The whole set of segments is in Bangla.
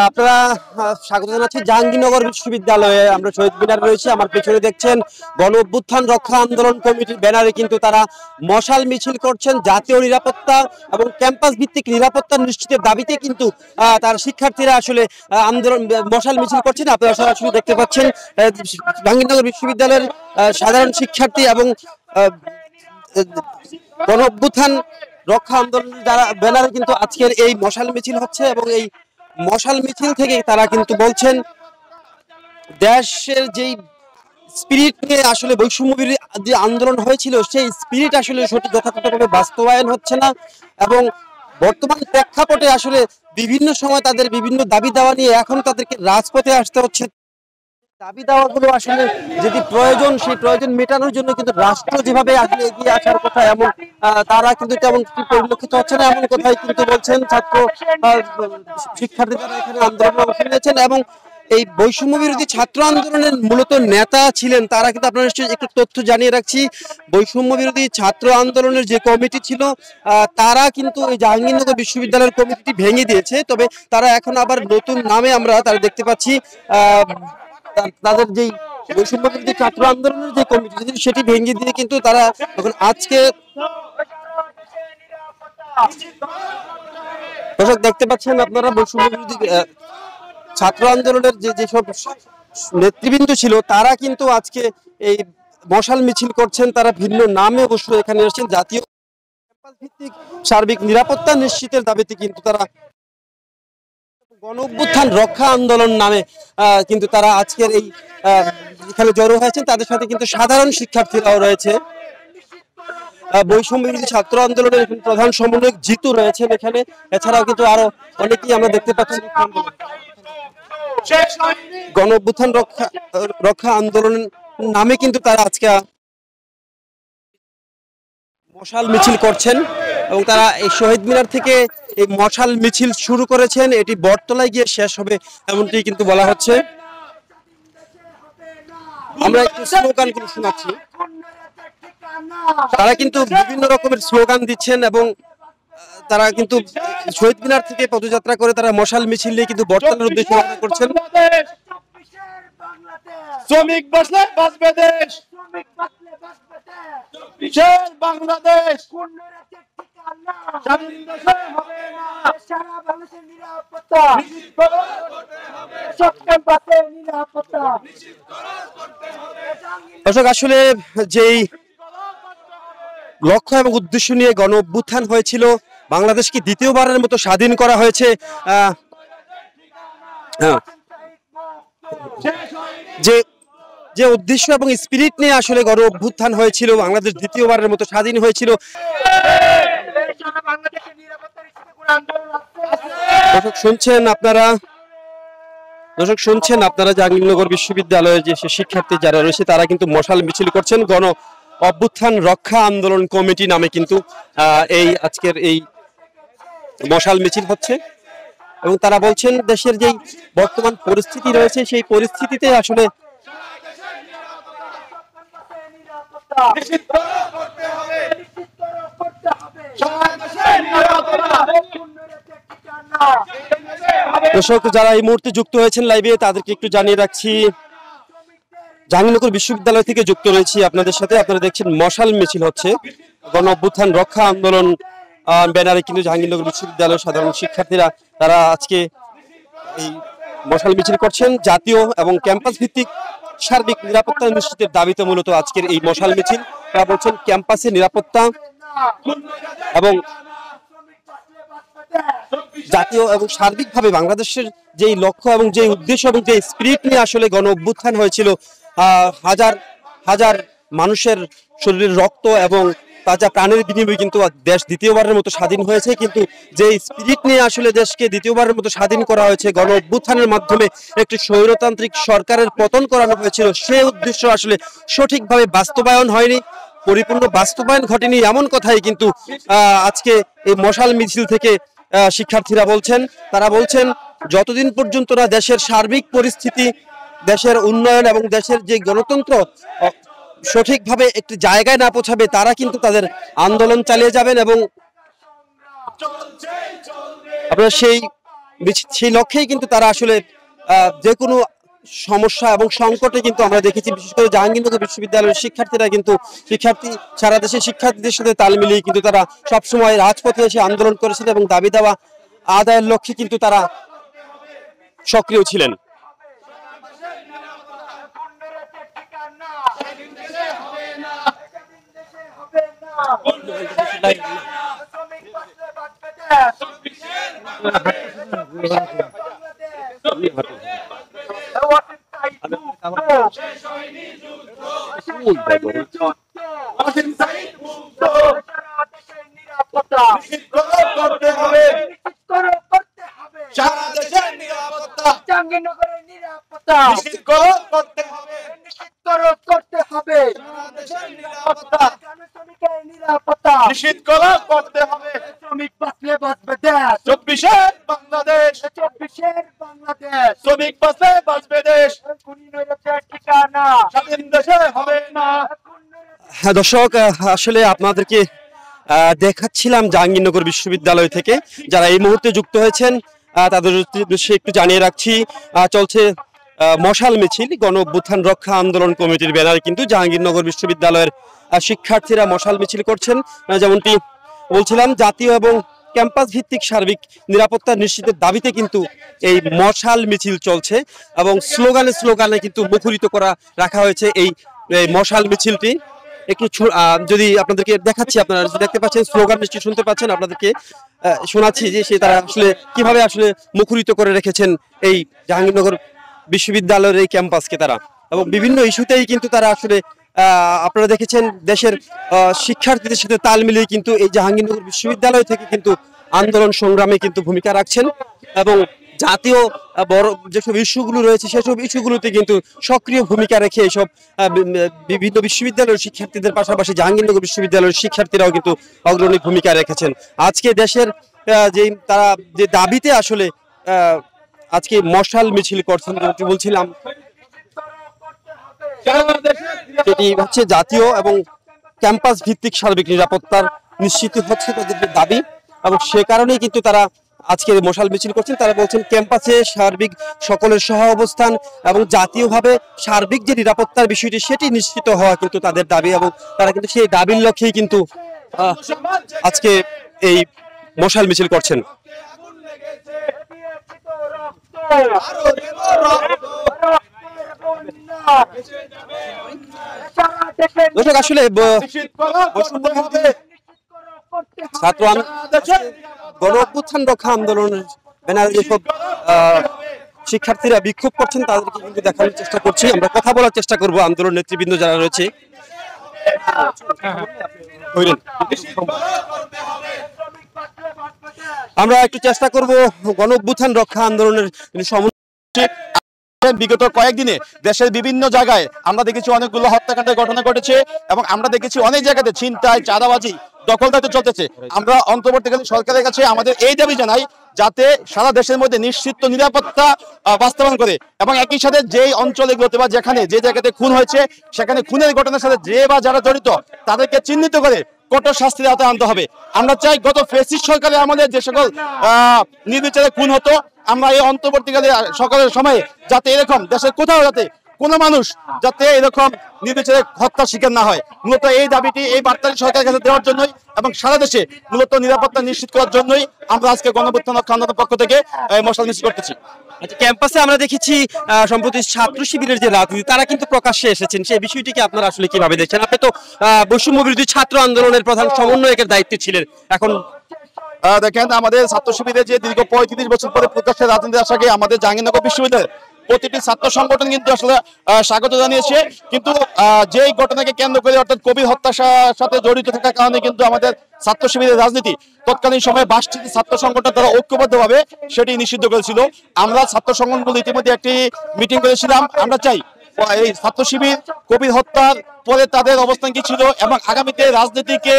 আপনারা স্বাগত জানাচ্ছি জাহাঙ্গীরনগর বিশ্ববিদ্যালয়ে। আমরা শহীদ মিনার রয়েছে, আমার পেছনে দেখছেন গণ অভ্যুত্থান রক্ষা আন্দোলন কমিটির ব্যানারে কিন্তু তারা মশাল মিছিল করছেন। জাতীয় নিরাপত্তা এবং ক্যাম্পাস ভিত্তিক নিরাপত্তা নিশ্চিতের দাবিতে কিন্তু তার শিক্ষার্থীরা আসলে আন্দোলন মশাল মিছিল করছেন। আপনারা সরাসরি দেখতে পাচ্ছেন জাহাঙ্গীরনগর বিশ্ববিদ্যালয়ের সাধারণ শিক্ষার্থী এবং গণ অভ্যুত্থান রক্ষা আন্দোলন যারা ব্যানারে কিন্তু আজকের এই মশাল মিছিল হচ্ছে এবং এই মশাল মিছিল থেকে তারা কিন্তু বলছেন দেশের যেই স্পিরিট নিয়ে আসলে বৈষম্য বিরোধী যে আন্দোলন হয়েছিল সেই স্পিরিট আসলে সঠিক যথাযথভাবে বাস্তবায়ন হচ্ছে না এবং বর্তমান প্রেক্ষাপটে আসলে বিভিন্ন সময় তাদের বিভিন্ন দাবি দাওয়া নিয়ে এখন তাদেরকে রাজপথে আসতে হচ্ছে। দাবি দাওয়াগুলো আসলে যদি প্রয়োজন সেই প্রয়োজন মেটানোর জন্য কিন্তু রাষ্ট্র যেভাবে আসলে এগিয়ে আসার কথা এমন তারা কিন্তু তেমন পরিলক্ষিত হচ্ছে না এমন কথাই কিন্তু বলছেন ছাত্র শিক্ষার্থী যারা এখানে আন্দোলনে অংশ নিয়েছেন। এবং এই বৈষম্য বিরোধী ছাত্র আন্দোলনের মূলত নেতা ছিলেন তারা কিন্তু আপনার নিশ্চয়ই একটু তথ্য জানিয়ে রাখছি, বৈষম্য বিরোধী ছাত্র আন্দোলনের যে কমিটি ছিল তারা কিন্তু এই জাহাঙ্গীরনগর বিশ্ববিদ্যালয়ের কমিটিটি ভেঙে দিয়েছে। তবে তারা এখন আবার নতুন নামে আমরা তারা দেখতে পাচ্ছি তাদের যেই বৈষম্য বিরোধী ছাত্র আন্দোলনের যে কমিটি সেটি ভেঙে দিয়ে কিন্তু তারা এখন আজকে দর্শক দেখতে পাচ্ছেন আপনারা বৈষম্য বিরোধী ছাত্র আন্দোলনের যেসব নেতৃবৃন্দ ছিল তারা কিন্তু আজকে এই মশাল মিছিল করছেন। তারা ভিন্ন নামে অবশ্য এখানে এসেছেন। জাতীয় ভিত্তিক সার্বিক নিরাপত্তা নিশ্চিতের দাবিতে কিন্তু তারা গণ অভ্যুত্থান রক্ষা আন্দোলন নামে কিন্তু তারা আজকের এই এখানে জড়ো হয়েছেন। তাদের সাথে কিন্তু সাধারণ শিক্ষার্থীরাও রয়েছে। বৈষম্য বিরোধী ছাত্র আন্দোলনের প্রধান সমন্বয়ক জিতু রয়েছেন এখানে, এছাড়াও কিন্তু আরো অনেকেই আমরা দেখতে পাচ্ছি। গণ অভ্যুত্থান রক্ষা আন্দোলন নামে কিন্তু তারা আজকে মশাল মিছিল করছেন এবং তারা এই শহীদ মিনার থেকে এই মশাল মিছিল শুরু করেছেন, এটি বটতলায় গিয়ে শেষ হবে এমনটি কিন্তু বলা হচ্ছে। আমরা একটু স্লোগানগুলো শোনাচ্ছি, তারা কিন্তু বিভিন্ন রকমের স্লোগান দিচ্ছেন এবং তারা কিন্তু শহীদ মিনার থেকে পদযাত্রা করে তারা মশাল মিছিল নিয়ে কিন্তু বটতলার উদ্দেশ্যে রওনা করছেন। শ্রমিক বাঁচলে বাঁচবে দেশ, বাংলাদেশ দর্শক আসলে যেই লক্ষ্য এবং উদ্দেশ্য নিয়ে গণ অভ্যুত্থান হয়েছিল, বাংলাদেশকে দ্বিতীয়বারের মতো স্বাধীন করা হয়েছে, যে উদ্দেশ্য এবং স্পিরিট নিয়ে আসলে গণ অভ্যুত্থান হয়েছিল, বাংলাদেশ দ্বিতীয়বারের মতো স্বাধীন হয়েছিল। দর্শক শুনছেন আপনারা জাহাঙ্গীরনগর বিশ্ববিদ্যালয়ের যে শিক্ষার্থী যারা রয়েছে তারা কিন্তু মশাল মিছিল করছেন। গণ অভ্যুত্থান রক্ষা আন্দোলন কমিটি নামে কিন্তু এই আজকের এই মশাল মিছিল হচ্ছে এবং তারা বলছেন দেশের যেই বর্তমান পরিস্থিতি রয়েছে সেই পরিস্থিতিতে আসলে দর্শক যারা এই মুহূর্তে যুক্ত হয়েছেন লাইভে তাদেরকে একটু জানিয়ে রাখছি, জাহাঙ্গীরনগর বিশ্ববিদ্যালয় থেকে যুক্ত রয়েছি আপনাদের সাথে। আপনারা দেখছেন মশাল মিছিল হচ্ছে গণ অভ্যুত্থান রক্ষা আন্দোলন ব্যানারে কিন্তু জাহাঙ্গীরনগর বিশ্ববিদ্যালয়ের সাধারণ শিক্ষার্থীরা তারা আজকে এই মশাল মিছিল করছেন। জাতীয় এবং ক্যাম্পাস ভিত্তিক সার্বিক নিরাপত্তা নিশ্চিতের দাবিতে মূলত আজকের এই মশাল মিছিল। তারা বলছেন ক্যাম্পাসে নিরাপত্তা এবং জাতীয় এবং সার্বিকভাবে বাংলাদেশের যেই লক্ষ্য এবং যে উদ্দেশ্য এবং যে স্পিরিট নিয়ে আসলে গণ অভ্যুত্থান হয়েছিল, হাজার হাজার মানুষের শরীরের রক্ত এবং তাজা প্রাণের বিনিময়ে কিন্তু দেশ দ্বিতীয়বারের মতো স্বাধীন হয়েছে। কিন্তু যে স্পিরিট নিয়ে আসলে দেশকে দ্বিতীয়বারের মতো স্বাধীন করা হয়েছে, গণ অভ্যুত্থানের মাধ্যমে একটি স্বৈরতান্ত্রিক সরকারের পতন করানো হয়েছিল, সেই উদ্দেশ্য আসলে সঠিকভাবে বাস্তবায়ন হয়নি, পরিপূর্ণ বাস্তবায়ন ঘটেনি এমন কথাই কিন্তু আজকে এই মশাল মিছিল থেকে শিক্ষার্থীরা বলছেন। তারা বলছেন যতদিন পর্যন্ত না দেশের সার্বিক পরিস্থিতি, দেশের উন্নয়ন এবং দেশের যে গণতন্ত্র সঠিকভাবে একটি জায়গায় না পৌঁছাবে তারা কিন্তু তাদের আন্দোলন চালিয়ে যাবেন এবং আপনারা সেই সেই লক্ষ্যেই কিন্তু তারা আসলে যে কোনো সমস্যা এবং সংকটে কিন্তু আমরা দেখেছি, বিশেষ করে জাহাঙ্গীরনগর বিশ্ববিদ্যালয়ের শিক্ষার্থীরা কিন্তু সারা দেশের শিক্ষার্থীদের সাথে তাল মিলিয়ে কিন্তু তারা সবসময় রাজপথে এসে আন্দোলন করেছেন এবং দাবি দাওয়া আদায়ের লক্ষ্যে কিন্তু তারা সক্রিয় ছিলেন। জাহাঙ্গীরনগরের নিরাপত্তা নিশ্চিত করতে হবে, করতে হবে। শ্রমিকের নিরাপত্তা নিশ্চিত করতে হবে। শ্রমিক বাঁচলে বাঁচবে দেশ, 24-এর বাংলাদেশ, 24-এর বাংলাদেশ। শ্রমিক বাঁচলে বাঁচবে দেশ, খুনি নৈরাজ্যের ঠিকানা স্বাধীন দেশে হবে না। হ্যাঁ দর্শক, আসলে আপনাদেরকে দেখাচ্ছিলাম জাহাঙ্গীরনগর বিশ্ববিদ্যালয় থেকে যারা এই মুহূর্তে যুক্ত হয়েছেন তাদের উদ্দেশ্যে একটু জানিয়ে রাখছি, চলছে মশাল মিছিল। গণ অভ্যুত্থান রক্ষা আন্দোলন কমিটির ব্যানারে কিন্তু জাহাঙ্গীরনগর বিশ্ববিদ্যালয়ের শিক্ষার্থীরা মশাল মিছিল করছেন। যেমনটি বলছিলাম, জাতীয় এবং ক্যাম্পাস ভিত্তিক সার্বিক নিরাপত্তা নিশ্চিতের দাবিতে কিন্তু এই মশাল মিছিল চলছে এবং স্লোগানে কিন্তু মুখরিত রাখা হয়েছে এই মশাল মিছিলটি। একটু যদি আপনাদেরকে দেখাচ্ছি, আপনারা দেখতে পাচ্ছেন স্লোগান নিশ্চয়ই শুনতে পাচ্ছেন, আপনাদেরকে শোনাচ্ছি যে তারা আসলে কিভাবে আসলে মুখরিত করে রেখেছেন এই জাহাঙ্গীরনগর বিশ্ববিদ্যালয়ের এই ক্যাম্পাসকে তারা, এবং বিভিন্ন ইস্যুতেই কিন্তু তারা আসলে আপনারা দেখেছেন দেশের শিক্ষার্থীদের সাথে তাল মিলিয়ে কিন্তু এই জাহাঙ্গীরনগর বিশ্ববিদ্যালয় থেকে কিন্তু আন্দোলন সংগ্রামে কিন্তু ভূমিকা রাখছেন এবং জাতীয় বড় যেসব ইস্যুগুলো রয়েছে সেসব ইস্যুগুলোতে কিন্তু সক্রিয় ভূমিকা রেখে এইসব বিভিন্ন বিশ্ববিদ্যালয়ের শিক্ষার্থীদের পাশাপাশি জাহাঙ্গীরনগর বিশ্ববিদ্যালয়ের শিক্ষার্থীরাও কিন্তু অগ্রণী ভূমিকা রেখেছেন। আজকে দেশের তারা যে দাবিতে আসলে আজকে মশাল মিছিল করছেন, বলছিলাম যেটি হচ্ছে জাতীয় এবং ক্যাম্পাস ভিত্তিক সার্বিক নিরাপত্তার নিশ্চিত হচ্ছে তাদের দাবি, এবং সে কারণেই কিন্তু তারা আজকে মশাল মিছিল করছেন। তারা বলছেন ক্যাম্পাসে সার্বিক সকলের সহ অবস্থান এবং জাতীয়ভাবে সার্বিক যে নিরাপত্তার বিষয়টি সেটি নিশ্চিত হওয়া কিন্তু তাদের দাবি, এবং তারা কিন্তু সেই দাবির লক্ষ্যেই কিন্তু আজকে এই মশাল মিছিল করছেন। দর্শক, আসলে ছাত্র গণ অভ্যুত্থান রক্ষা আন্দোলনের ব্যানারে যেসব শিক্ষার্থীরা বিক্ষোভ করছেন তাদেরকে কিন্তু দেখানোর চেষ্টা করছি, আমরা কথা বলার চেষ্টা করব আন্দোলন নেতৃবৃন্দ যারা রয়েছে। আমরা একটু চেষ্টা করব গণ অভ্যুত্থান রক্ষা আন্দোলনের বিগত কয়েকদিনে দেশের বিভিন্ন জায়গায় আমরা দেখেছি অনেকগুলো হত্যাকাণ্ডের ঘটনা ঘটেছে এবং আমরা দেখেছি অনেক জায়গাতে ছিনতাই, চাঁদাবাজি, দখলদারিত্ব চলতেছে। আমরা অন্তর্বর্তীকালীন সরকারের কাছে আমাদের এই দাবি জানাই যাতে সারা দেশের মধ্যে নিশ্চিত নিরাপত্তা বাস্তবায়ন করে এবং একই সাথে যেই অঞ্চলগুলোতে বা যেখানে যে জায়গাতে খুন হয়েছে সেখানে খুনের ঘটনার সাথে যে বা যারা জড়িত তাদেরকে চিহ্নিত করে কঠোর শাস্তির আওতায় আনতে হবে। আমরা চাই গত ফ্যাসিস্ট সরকারে আমাদের যে সকল নির্বিচারে খুন হতো, আমরা এই অন্তর্বর্তীকালে সরকারের সময়ে যাতে এরকম দেশের কোথাও যাতে কোনো মানুষ যাতে এরকম নির্বিচারে হত্যার শিকার না হয়, মূলত এই দাবিটি এই বার্তাটি সরকারের কাছে দেওয়ার জন্যই এবং সারা দেশে মূলত নিরাপত্তা নিশ্চিত করার জন্যই আমরা আজকে গণ অভ্যুত্থান রক্ষা আন্দোলনের পক্ষ থেকে মশাল মিছিল করতেছি। ক্যাম্পাসে আমরা দেখেছি সম্প্রতি ছাত্র শিবিরের যে রাজনীতি তারা কিন্তু প্রকাশ্যে এসেছেন, সেই বিষয়টিকে আপনারা আসলে কিভাবে দেখছেন? আপনি তো বৈষম্য বিরোধী ছাত্র আন্দোলনের প্রধান সমন্বয়কের দায়িত্বে ছিলেন, এখন দেখেন আমাদের ছাত্র শিবিরের যে দীর্ঘ 35 বছর পরে প্রকাশ্যে রাজনীতি আসাকে আমাদের জাহাঙ্গীরনগর বিশ্ববিদ্যালয়ের প্রতিটি ছাত্র সংগঠন কিন্তু আসলে স্বাগত জানিয়েছে, কিন্তু যেই ঘটনাকে কেন্দ্র করে অর্থাৎ কবির হত্যার সাথে জড়িত থাকার কারণে কিন্তু আমাদের ছাত্র শিবিরের রাজনীতি তৎকালীন সময়ে 22টি ছাত্র সংগঠন তারা ঐক্যবদ্ধভাবে সেটি নিষিদ্ধ করেছিল। আমরা ছাত্র সংগঠনগুলো ইতিমধ্যে একটি মিটিং করেছিলাম। আমরা চাই এই ছাত্র শিবির কবির হত্যার পরে তাদের অবস্থান কি ছিল এবং আগামীতে রাজনীতিকে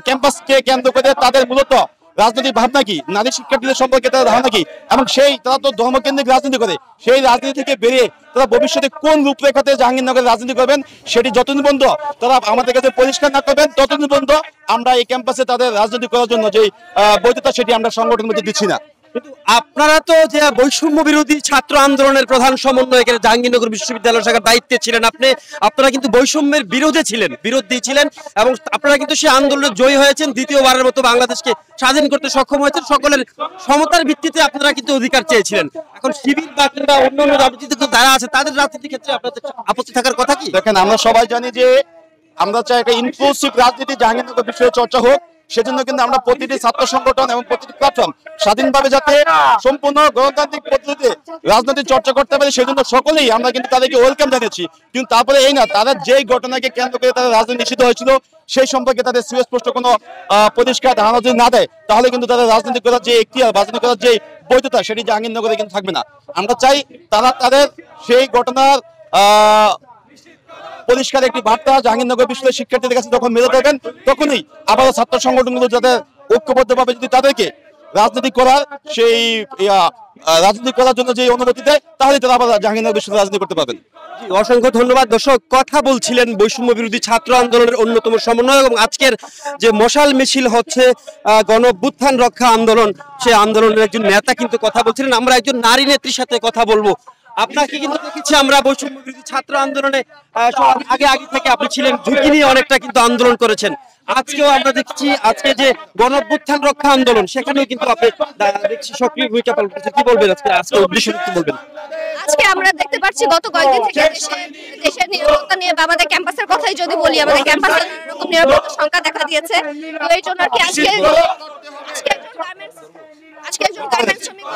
ক্যাম্পাসকে কেন্দ্র করে তাদের মূলত রাজনৈতিক ভাবনা কি, নারী শিক্ষার্থীদের সম্পর্কে তারা ধারণা কি, এবং তারা তো ধর্মকেন্দ্রিক রাজনীতি করে, সেই রাজনীতি থেকে বেরিয়ে তারা ভবিষ্যতে কোন রূপরেখাতে জাহাঙ্গীরনগরের রাজনীতি করবেন সেটি যতদিন পর্যন্ত তারা আমাদের কাছে পরিষ্কার না করবেন ততদিন পর্যন্ত আমরা এই ক্যাম্পাসে তাদের রাজনীতি করার জন্য যে বৈধতা সেটি আমরা সংগঠনের মধ্যে দিচ্ছি না। কিন্তু আপনারা তো যে বৈষম্য বিরোধী ছাত্র আন্দোলনের প্রধান সমন্বয়কের জাহাঙ্গীরনগর বিশ্ববিদ্যালয় শাখার দায়িত্বে ছিলেন আপনারা কিন্তু বৈষম্যের বিরোধী ছিলেন এবং আপনারা কিন্তু সেই আন্দোলনে জয়ী হয়েছেন, দ্বিতীয়বারের মতো বাংলাদেশকে স্বাধীন করতে সক্ষম হয়েছেন। সকলের সমতার ভিত্তিতে আপনারা কিন্তু অধিকার চেয়েছিলেন। এখন শিবির বা কিংবা অন্যান্য রাজনীতিক যারা আছে তাদের রাজনীতির ক্ষেত্রে আপনাদের আপত্তি থাকার কথা কি? দেখেন, আমরা সবাই জানি যে আমরা চাই একটা ইনক্লুসিভ রাজনীতি জাহাঙ্গীরনগর বিষয়ে চর্চা হোক। সেজন্য কিন্তু আমরা প্রতিটি ছাত্র সংগঠন এবং প্রতিটি প্ল্যাটফর্ম স্বাধীনভাবে যাতে সম্পূর্ণ গণতান্ত্রিক পদ্ধতিতে রাজনৈতিক চর্চা করতে পারে, সেজন্য সকলেই আমরা কিন্তু তাদেরকে ওয়েলকাম জানিয়েছি। কিন্তু তারপরে এই না, তারা যেই ঘটনাকে কেন্দ্র করে তাদের রাজনীতি নিষিদ্ধ হয়েছিল সেই সম্পর্কে তাদের সুস্পষ্ট কোনো পরিষ্কার ধারণা যদি না দেয়, তাহলে কিন্তু তাদের রাজনীতি করার যে এখতিয়ার, রাজনীতি করার যে বৈধতা, সেটি জাহাঙ্গীরনগরে কিন্তু থাকবে না। আমরা চাই তারা তাদের সেই ঘটনার পরিষ্কার একটি বার্তা জাহাঙ্গীরনগর বিশ্ববিদ্যালয়ের শিক্ষার্থীদের কাছে যখন মেলে দেবেন, তখনই আবারও ছাত্র সংগঠনগুলো যাতে ঐক্যবদ্ধভাবে যদি তাদেরকে রাজনীতি করার জন্য যে অনুমতি দেয়, তাহলে তারা আবার জাহাঙ্গীরনগর বিশ্ববিদ্যালয়ে রাজনীতি করতে পারবেন। অসংখ্য ধন্যবাদ। দর্শক, কথা বলছিলেন বৈষম্য বিরোধী ছাত্র আন্দোলনের অন্যতম সমন্বয়ক এবং আজকের যে মশাল মিছিল হচ্ছে গণ অভ্যুত্থান রক্ষা আন্দোলন, সেই আন্দোলনের একজন নেতা কিন্তু কথা বলছিলেন। আমরা একজন নারী নেত্রীর সাথে কথা বলবো। আপনাকে কিন্তু দেখেছি আমরা বৈষম্য বিরোধী ছাত্র আন্দোলনে আগে থেকে আপনি ছিলেন, ঝুঁকি নিয়ে অনেকটা কিন্তু আন্দোলন করেছেন। আজকেও আমরা দেখছি আজকে যে গণ অভ্যুত্থান রক্ষা আন্দোলন, সেখানেও কিন্তু আপনি দেখছি সক্রিয় ভূমিকা পালন করছেন। কি বলবেন আজকে উদ্দেশ্য কি বলবেন? আজকে আমরা দেখতে পাচ্ছি গত কয়েকদিন থেকে দেশের নিরাপত্তা নিয়ে বা আমাদের ক্যাম্পাসের কথাই যদি বলি, আমাদের ক্যাম্পাসে এরকম নিরাপত্তার সংখ্যা দেখা দিয়েছে। তো এই জন্য আর কি আজকে একজন গার্মেন্টস শ্রমিক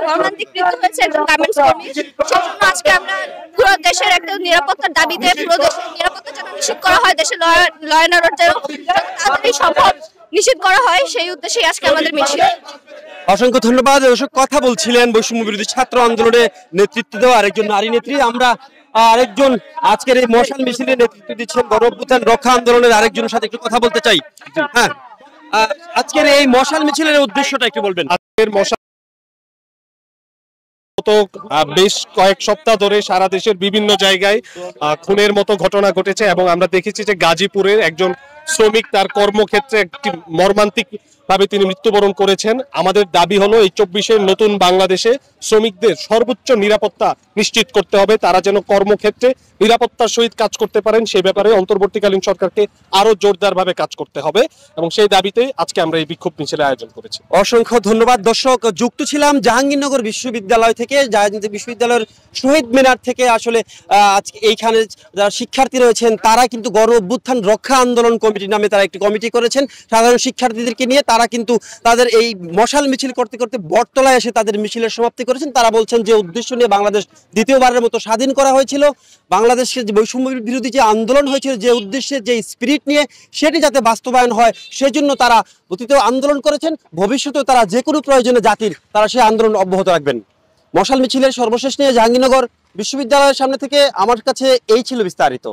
মর্মান্তিক মৃত্যু হয়েছে একজন গার্মেন্টস কর্মী। সেজন্য আজকে আমরা পুরো দেশের একটা নিরাপত্তার দাবিতে পুরো দেশের নিরাপত্তা যেন নিশ্চিত করা হয়, দেশের ল অ্যান্ড অর্ডার যেন তাড়াতাড়ি সম্ভব নিশ্চিত করা হয়, সেই উদ্দেশ্যে আজকে আমাদের মিছিল। অসংখ্য ধন্যবাদ। দর্শক, কথা বলছিলেন বৈষম্য বিরোধী ছাত্র আন্দোলনে নেতৃত্ব দেওয়া আরেকজন নারী নেত্রী। আমরা আরেকজন আজকের এই মশাল মিছিলে নেতৃত্ব দিচ্ছেন গণ অভ্যুত্থান রক্ষা আন্দোলনের আরেকজনের সাথে একটু কথা বলতে চাই। হ্যাঁ, আজকের এই মশাল মিছিলের উদ্দেশ্যটা একটু বলবেন। আজকের মশাল বেশ কয়েক সপ্তাহ ধরে সারা দেশের বিভিন্ন জায়গায় খুনের মতো ঘটনা ঘটেছে এবং আমরা দেখেছি যে গাজীপুরের একজন শ্রমিক তার কর্মক্ষেত্রে একটি মর্মান্তিক ভাবে তিনি মৃত্যুবরণ করেছেন। আমাদের দাবি হলো এই 24-এর নতুন বাংলাদেশে শ্রমিকদের সর্বোচ্চ নিরাপত্তা নিশ্চিত করতে হবে, তারা যেন কর্মক্ষেত্রে নিরাপত্তার সহিত কাজ করতে পারেন। সেই ব্যাপারে অন্তর্বর্তীকালীন সরকারকে আরো জোরদারভাবে কাজ করতে হবে এবং সেই দাবিতে আজকে আমরা এই বিক্ষোভ মিছিলের আয়োজন করেছি। অসংখ্য ধন্যবাদ। দর্শক, যুক্ত ছিলাম জাহাঙ্গীরনগর বিশ্ববিদ্যালয় থেকে, জাহাঙ্গীরনগর বিশ্ববিদ্যালয়ের শহীদ মিনার থেকে। আসলে আজকে এইখানে যারা শিক্ষার্থী রয়েছেন তারা কিন্তু গণ অভ্যুত্থান রক্ষা আন্দোলন কমিটি নামে তারা একটি কমিটি করেছেন সাধারণ শিক্ষার্থীদেরকে নিয়ে। তারা কিন্তু তাদের এই মশাল মিছিল করতে করতে বটতলায় এসে তাদের মিছিলের সমাপ্তি করেছেন। তারা বলছেন যে উদ্দেশ্য নিয়ে বাংলাদেশ দ্বিতীয়বারের মতো স্বাধীন করা হয়েছিল, বাংলাদেশের যে বৈষম্য বিরোধী যে আন্দোলন হয়েছিল, যে উদ্দেশ্যে যে স্পিরিট নিয়ে সেটি যাতে বাস্তবায়ন হয় সেজন্য তারা অতীতেও আন্দোলন করেছেন, ভবিষ্যতেও তারা যে কোনো প্রয়োজনে জাতির তারা সেই আন্দোলন অব্যাহত রাখবেন। মশাল মিছিলের সর্বশেষ নিয়ে জাহাঙ্গীরনগর বিশ্ববিদ্যালয়ের সামনে থেকে আমার কাছে এই ছিল বিস্তারিত।